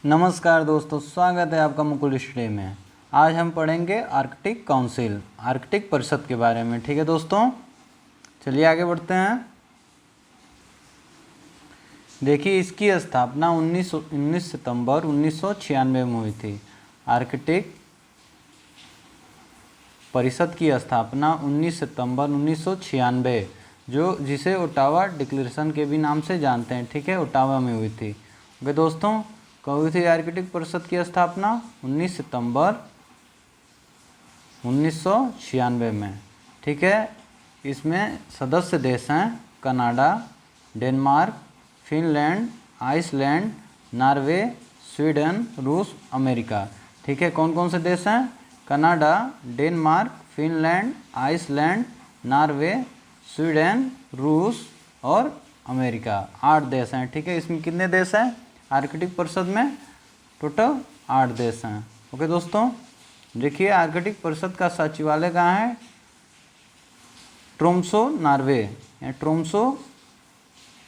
नमस्कार दोस्तों, स्वागत है आपका मुकुल स्टडी में। आज हम पढ़ेंगे आर्कटिक काउंसिल, आर्कटिक परिषद के बारे में। ठीक है दोस्तों, चलिए आगे बढ़ते हैं। देखिए, इसकी स्थापना 19 सितंबर 1996 में हुई थी। आर्कटिक परिषद की स्थापना 19 सितंबर 1996, जिसे ओटावा डिक्लेरेशन के भी नाम से जानते हैं। ठीक है, ओटावा में हुई थी। ओके दोस्तों, कब हुई थी आर्कटिक परिषद की स्थापना? 19 सितंबर 1996 में। ठीक है, इसमें सदस्य देश हैं Canada, Denmark, Finland, Iceland, Norway, Sweden, रूस, अमेरिका। ठीक है, कौन कौन से देश हैं? Canada, Denmark, Finland, Iceland, Norway, Sweden, रूस और अमेरिका। 8 देश हैं। ठीक है, इसमें कितने देश हैं आर्कटिक परिषद में? टोटल 8 देश हैं। ओके दोस्तों, देखिए आर्कटिक परिषद का सचिवालय कहाँ है? ट्रोम्सो, नॉर्वे। ट्रोम्सो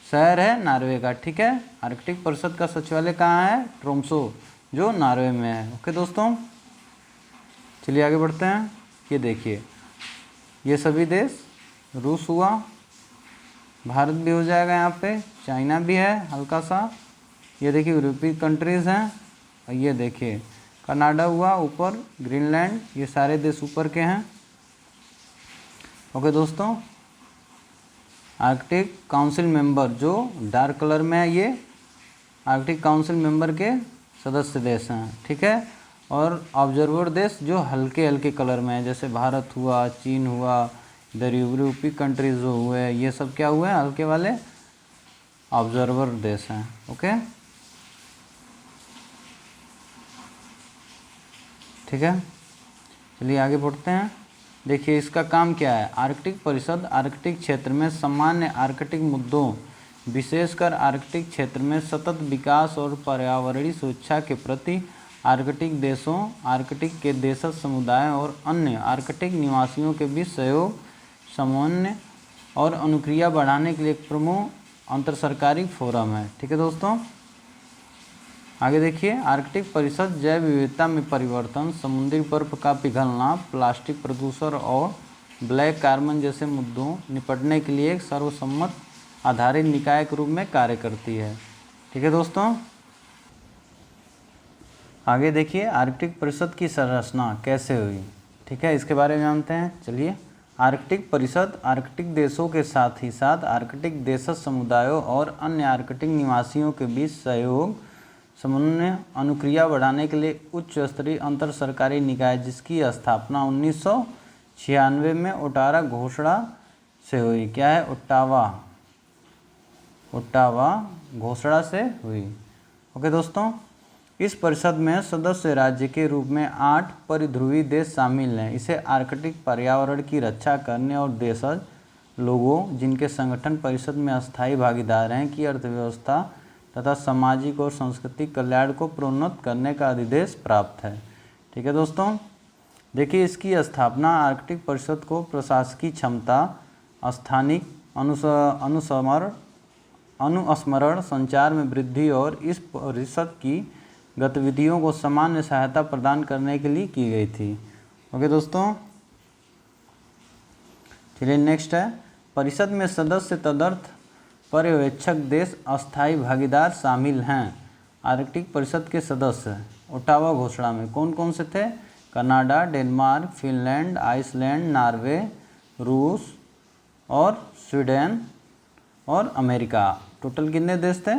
शहर है नॉर्वे का। ठीक है, आर्कटिक परिषद का सचिवालय कहाँ है? ट्रोम्सो, जो नॉर्वे में है। ओके दोस्तों, चलिए आगे बढ़ते हैं। ये देखिए, ये सभी देश, रूस हुआ, भारत भी हो जाएगा यहाँ पे, चाइना भी है हल्का सा, ये देखिए यूरोपीय कंट्रीज़ हैं, और ये देखिए कनाडा हुआ ऊपर, ग्रीनलैंड, ये सारे देश ऊपर के हैं। ओके दोस्तों, आर्कटिक काउंसिल मेंबर जो डार्क कलर में है, ये आर्कटिक काउंसिल मेंबर के सदस्य देश हैं। ठीक है, और ऑब्जर्वर देश जो हल्के हल्के कलर में है, जैसे भारत हुआ, चीन हुआ, इधर यूरोपीय कंट्रीज जो हुए, ये सब क्या हुए? हल्के वाले ऑब्जर्वर देश हैं। ओके, ठीक है, चलिए आगे बढ़ते हैं। देखिए, इसका काम क्या है? आर्कटिक परिषद आर्कटिक क्षेत्र में सामान्य आर्कटिक मुद्दों, विशेषकर आर्कटिक क्षेत्र में सतत विकास और पर्यावरणीय सुरक्षा के प्रति आर्कटिक देशों, आर्कटिक के देशज समुदायों और अन्य आर्कटिक निवासियों के बीच सहयोग, समन्वय और अनुक्रिया बढ़ाने के लिए एक प्रमुख अंतरसरकारी फोरम है। ठीक है दोस्तों, आगे देखिए, आर्कटिक परिषद जैव विविधता में परिवर्तन, समुद्री बर्फ का पिघलना, प्लास्टिक प्रदूषण और ब्लैक कार्बन जैसे मुद्दों निपटने के लिए एक सर्वसम्मत आधारित निकाय के रूप में कार्य करती है। ठीक है दोस्तों, आगे देखिए आर्कटिक परिषद की संरचना कैसे हुई। ठीक है, इसके बारे में जानते हैं। चलिए, आर्कटिक परिषद आर्कटिक देशों के साथ ही साथ आर्कटिक देशज समुदायों और अन्य आर्कटिक निवासियों के बीच सहयोग, समन्वय, अनुक्रिया बढ़ाने के लिए उच्च स्तरीय अंतर सरकारी निकाय, जिसकी स्थापना 1996 में ओटावा घोषणा से हुई। क्या है? ओटावा घोषणा से हुई। ओके दोस्तों, इस परिषद में सदस्य राज्य के रूप में 8 परिध्रुवी देश शामिल हैं। इसे आर्कटिक पर्यावरण की रक्षा करने और देशज लोगों, जिनके संगठन परिषद में अस्थायी भागीदार हैं, की अर्थव्यवस्था तथा सामाजिक और सांस्कृतिक कल्याण को प्रोन्नत करने का अधिदेश प्राप्त है। ठीक है दोस्तों, देखिए इसकी स्थापना आर्कटिक परिषद को प्रशासकीय क्षमता, स्थानिक अनुस्मरण, संचार में वृद्धि और इस परिषद की गतिविधियों को सामान्य सहायता प्रदान करने के लिए की गई थी। ओके दोस्तों, चलिए नेक्स्ट है, परिषद में सदस्य तदर्थ पर्यवेक्षक देश, अस्थायी भागीदार शामिल हैं। आर्कटिक परिषद के सदस्य ओटावा घोषणा में कौन कौन से थे? Canada, Denmark, Finland, Iceland, Norway, रूस और स्वीडन और अमेरिका। टोटल कितने देश थे?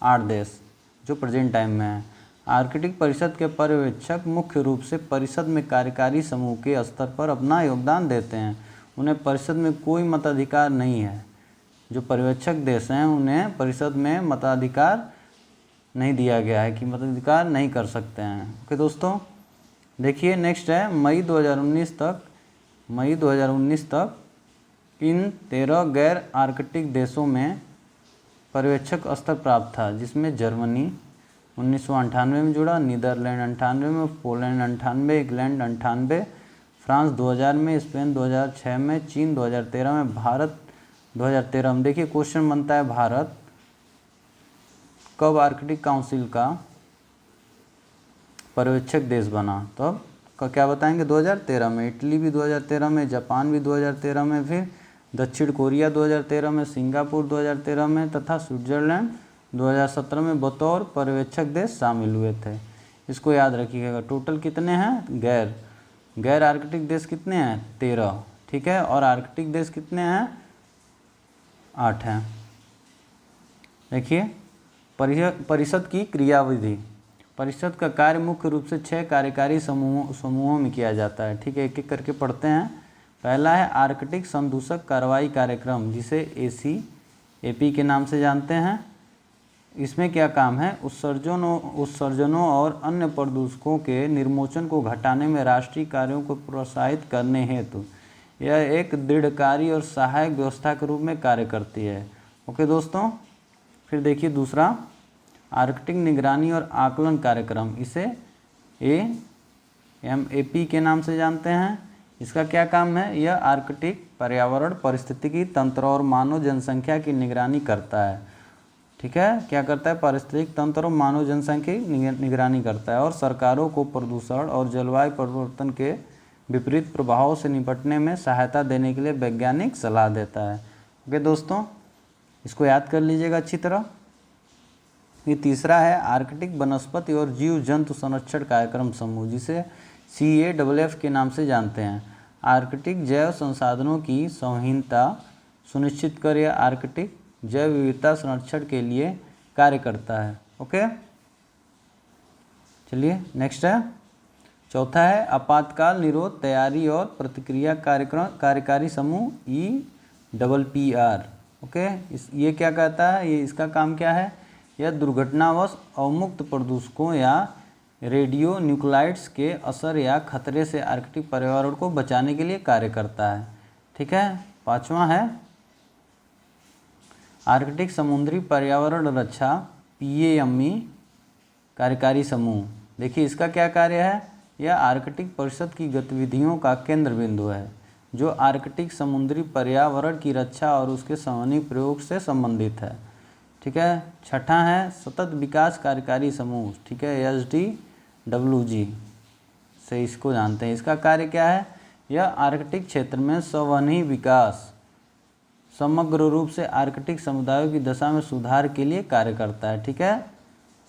8 देश, जो प्रेजेंट टाइम में हैं। आर्कटिक परिषद के पर्यवेक्षक मुख्य रूप से परिषद में कार्यकारी समूह के स्तर पर अपना योगदान देते हैं। उन्हें परिषद में कोई मताधिकार नहीं है। जो पर्यवेक्षक देश हैं, उन्हें परिषद में मताधिकार नहीं दिया गया है कि मताधिकार नहीं कर सकते हैं। ओके दोस्तों, देखिए नेक्स्ट है, मई 2019 तक इन 13 गैर आर्कटिक देशों में पर्यवेक्षक स्तर प्राप्त था, जिसमें जर्मनी 1998 में जुड़ा, नीदरलैंड 98 में, पोलैंड 98, इंग्लैंड 98, फ्रांस 2000 में, स्पेन 2006 में, चीन 2013 में, भारत 2013 में। देखिए क्वेश्चन बनता है, भारत कब आर्कटिक काउंसिल का पर्यवेक्षक देश बना। तो अब क्या बताएंगे 2013 में, इटली भी 2013 में, जापान भी 2013 में, फिर दक्षिण कोरिया 2013 में, सिंगापुर 2013 में तथा स्विट्जरलैंड 2017 में बतौर पर्यवेक्षक देश शामिल हुए थे। इसको याद रखिएगा। टोटल कितने हैं गैर आर्कटिक देश कितने हैं 13, ठीक है, और आर्कटिक देश कितने हैं 8 हैं। देखिए परिषद की क्रियाविधि। परिषद का कार्य मुख्य रूप से 6 कार्यकारी समूहों में किया जाता है, ठीक है, एक एक करके पढ़ते हैं। पहला है आर्कटिक संदूषक कार्रवाई कार्यक्रम, जिसे ACAP के नाम से जानते हैं। इसमें क्या काम है, उत्सर्जनों और अन्य प्रदूषकों के निर्मोचन को घटाने में राष्ट्रीय कार्यों को प्रोत्साहित करने हेतु यह एक दृढ़कारी और सहायक व्यवस्था के रूप में कार्य करती है। ओके दोस्तों, फिर देखिए दूसरा आर्कटिक निगरानी और आकलन कार्यक्रम, इसे AMAP के नाम से जानते हैं। इसका क्या काम है, यह आर्कटिक पर्यावरण, पारिस्थितिकी तंत्र और मानव जनसंख्या की निगरानी करता है, ठीक है, क्या करता है, पारिस्थितिक तंत्र और मानव जनसंख्या की निगरानी करता है और सरकारों को प्रदूषण और जलवायु परिवर्तन के विपरीत प्रभावों से निपटने में सहायता देने के लिए वैज्ञानिक सलाह देता है। ओके दोस्तों, इसको याद कर लीजिएगा अच्छी तरह। ये तीसरा है आर्कटिक वनस्पति और जीव जंतु संरक्षण कार्यक्रम समूह, जिसे CAFF के नाम से जानते हैं। आर्कटिक जैव संसाधनों की संहीनता सुनिश्चित कर यह आर्कटिक जैव विविधता संरक्षण के लिए कार्य करता है। ओके, चलिए नेक्स्ट है, चौथा है आपातकाल निरोध तैयारी और प्रतिक्रिया कार्यकारी समूह EPPR। ओके, ये क्या कहता है, ये इसका काम क्या है, यह दुर्घटनावश अवमुक्त प्रदूषकों या रेडियो न्यूक्लाइड्स के असर या खतरे से आर्कटिक पर्यावरण को बचाने के लिए कार्य करता है, ठीक है। पांचवा है आर्कटिक समुद्री पर्यावरण रक्षा PAME कार्यकारी समूह। देखिए इसका क्या कार्य है, यह आर्कटिक परिषद की गतिविधियों का केंद्र बिंदु है, जो आर्कटिक समुद्री पर्यावरण की रक्षा और उसके संवहनी प्रयोग से संबंधित है, ठीक है। छठा है सतत विकास कार्यकारी समूह, ठीक है, SDWG से इसको जानते हैं। इसका कार्य क्या है, यह आर्कटिक क्षेत्र में संवहनी विकास, समग्र रूप से आर्कटिक समुदायों की दशा में सुधार के लिए कार्य करता है, ठीक है,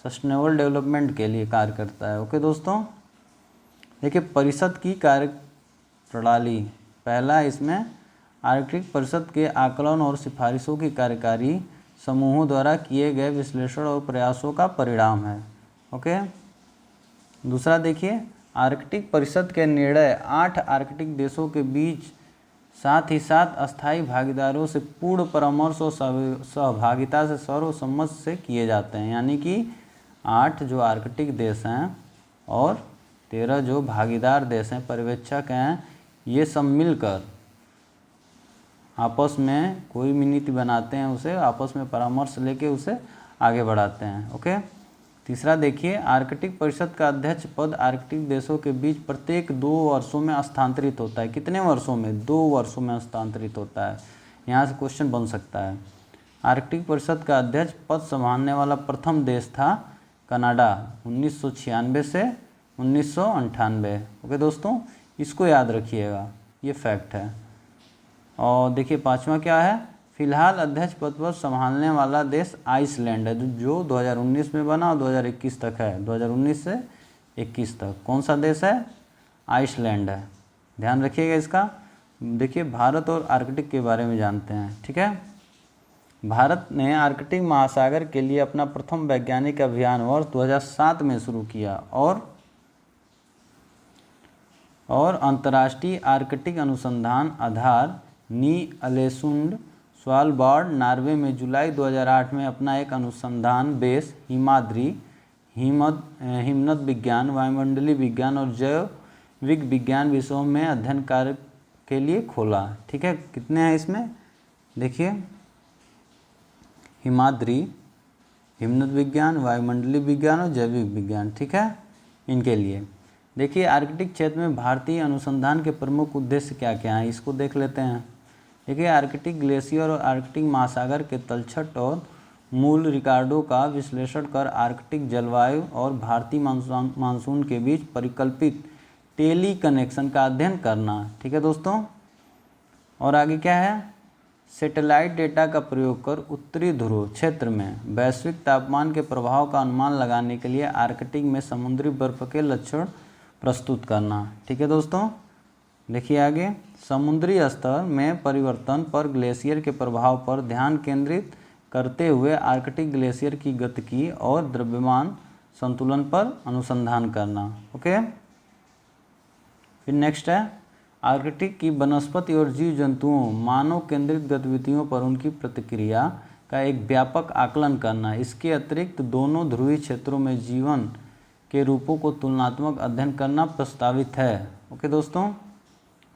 सस्टेनेबल डेवलपमेंट के लिए कार्य करता है। ओके दोस्तों, देखिए परिषद की कार्य प्रणाली। पहला इसमें आर्कटिक परिषद के आकलन और सिफारिशों की कार्यकारी समूहों द्वारा किए गए विश्लेषण और प्रयासों का परिणाम है। ओके, दूसरा देखिए आर्कटिक परिषद के निर्णय 8 आर्कटिक देशों के बीच साथ ही साथ अस्थायी भागीदारों से पूर्ण परामर्श और सहभागिता से सर्वसम्मत से किए जाते हैं। यानी कि 8 जो आर्कटिक देश हैं और 13 जो भागीदार देश हैं, पर्यवेक्षक हैं, ये सब मिलकर आपस में कोई भी नीति बनाते हैं, उसे आपस में परामर्श लेके उसे आगे बढ़ाते हैं। ओके, तीसरा देखिए आर्कटिक परिषद का अध्यक्ष पद आर्कटिक देशों के बीच प्रत्येक 2 वर्षों में हस्तांतरित होता है। कितने वर्षों में, 2 वर्षों में हस्तांतरित होता है। यहाँ से क्वेश्चन बन सकता है। आर्कटिक परिषद का अध्यक्ष पद संभालने वाला प्रथम देश था कनाडा 1996 से 1998। ओके दोस्तों, इसको याद रखिएगा, ये फैक्ट है। और देखिए पांचवा क्या है, फिलहाल अध्यक्ष पद पर संभालने वाला देश आइसलैंड है, जो 2019 में बना और 2021 तक है, 2019 से 21 तक। कौन सा देश है, आइसलैंड है, ध्यान रखिएगा इसका। देखिए भारत और आर्कटिक के बारे में जानते हैं, ठीक है। भारत ने आर्कटिक महासागर के लिए अपना प्रथम वैज्ञानिक अभियान वर्ष 2007 में शुरू किया और अंतर्राष्ट्रीय आर्कटिक अनुसंधान आधार नी-अलेसुंड स्वालबार्ड नॉर्वे में जुलाई 2008 में अपना एक अनुसंधान बेस हिमाद्री हिमनद विज्ञान, वायुमंडलीय विज्ञान और जैविक विज्ञान विषयों में अध्ययन कार्य के लिए खोला, ठीक है। कितने हैं इसमें, देखिए हिमाद्री, हिमनद विज्ञान, वायुमंडलीय विज्ञान और जैविक विज्ञान, ठीक है, इनके लिए। देखिए आर्कटिक क्षेत्र में भारतीय अनुसंधान के प्रमुख उद्देश्य क्या क्या हैं, इसको देख लेते हैं। देखिए आर्कटिक ग्लेशियर और आर्कटिक महासागर के तलछट और मूल रिकॉर्डों का विश्लेषण कर आर्कटिक जलवायु और भारतीय मानसून के बीच परिकल्पित टेली कनेक्शन का अध्ययन करना। ठीक है दोस्तों। और आगे क्या है, सैटेलाइट डेटा का प्रयोग कर उत्तरी ध्रुव क्षेत्र में वैश्विक तापमान के प्रभाव का अनुमान लगाने के लिए आर्कटिक में समुद्री बर्फ के लक्षण प्रस्तुत करना। ठीक है दोस्तों। देखिए आगे, समुद्री स्तर में परिवर्तन पर ग्लेशियर के प्रभाव पर ध्यान केंद्रित करते हुए आर्कटिक ग्लेशियर की गतिकी और द्रव्यमान संतुलन पर अनुसंधान करना। ओके। फिर नेक्स्ट है, आर्कटिक की वनस्पति और जीव जंतुओं मानव केंद्रित गतिविधियों पर उनकी प्रतिक्रिया का एक व्यापक आकलन करना। इसके अतिरिक्त दोनों ध्रुवीय क्षेत्रों में जीवन के रूपों को तुलनात्मक अध्ययन करना प्रस्तावित है। ओके दोस्तों।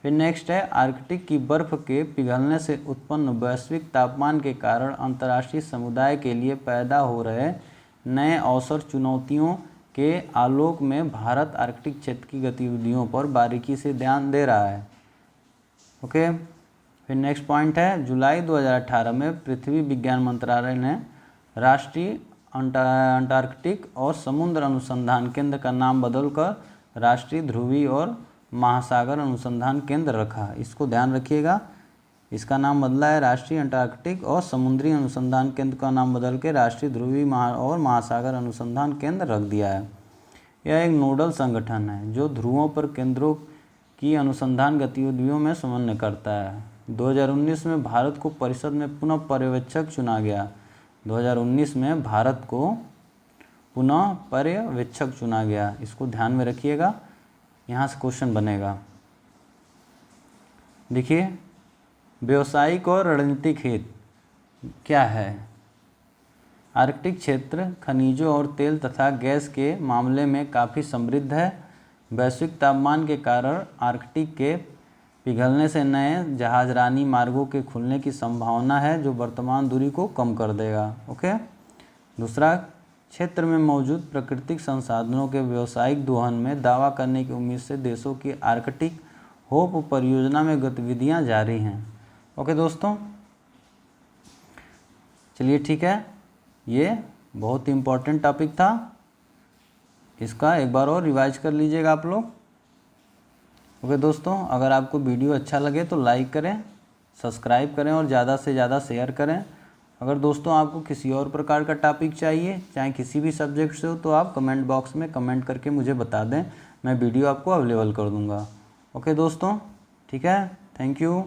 फिर नेक्स्ट है, आर्कटिक की बर्फ के पिघलने से उत्पन्न वैश्विक तापमान के कारण अंतर्राष्ट्रीय समुदाय के लिए पैदा हो रहे नए अवसर चुनौतियों के आलोक में भारत आर्कटिक क्षेत्र की गतिविधियों पर बारीकी से ध्यान दे रहा है। ओके। फिर नेक्स्ट पॉइंट है, जुलाई 2018 में पृथ्वी विज्ञान मंत्रालय ने राष्ट्रीय अंटार्कटिक और समुद्र अनुसंधान केंद्र का नाम बदलकर राष्ट्रीय ध्रुवीय और महासागर अनुसंधान केंद्र रखा। इसको ध्यान रखिएगा, इसका नाम बदला है राष्ट्रीय अंटार्कटिक और समुद्री अनुसंधान केंद्र का नाम बदल के राष्ट्रीय ध्रुवीय और महासागर अनुसंधान केंद्र रख दिया है। यह एक नोडल संगठन है जो ध्रुवों पर केंद्रों की अनुसंधान गतिविधियों में समन्वय करता है। 2019 में भारत को परिषद में पुनः पर्यवेक्षक चुना गया। 2019 में भारत को पुनः पर्यवेक्षक चुना गया। इसको ध्यान में रखिएगा, यहाँ से क्वेश्चन बनेगा। देखिए, व्यावसायिक और रणनीतिक हित क्या है। आर्कटिक क्षेत्र खनिजों और तेल तथा गैस के मामले में काफ़ी समृद्ध है। वैश्विक तापमान के कारण आर्कटिक के पिघलने से नए जहाजरानी मार्गों के खुलने की संभावना है जो वर्तमान दूरी को कम कर देगा। ओके। दूसरा, क्षेत्र में मौजूद प्राकृतिक संसाधनों के व्यावसायिक दोहन में दावा करने की उम्मीद से देशों की आर्कटिक होप परियोजना में गतिविधियां जारी हैं। ओके दोस्तों, चलिए ठीक है, ये बहुत इम्पोर्टेंट टॉपिक था, इसका एक बार और रिवाइज कर लीजिएगा आप लोग। ओके दोस्तों, अगर आपको वीडियो अच्छा लगे तो लाइक करें, सब्सक्राइब करें और ज़्यादा से ज़्यादा शेयर करें। अगर दोस्तों आपको किसी और प्रकार का टॉपिक चाहिए, चाहे किसी भी सब्जेक्ट से हो, तो आप कमेंट बॉक्स में कमेंट करके मुझे बता दें, मैं वीडियो आपको अवेलेबल कर दूंगा। ओके दोस्तों, ठीक है, थैंक यू।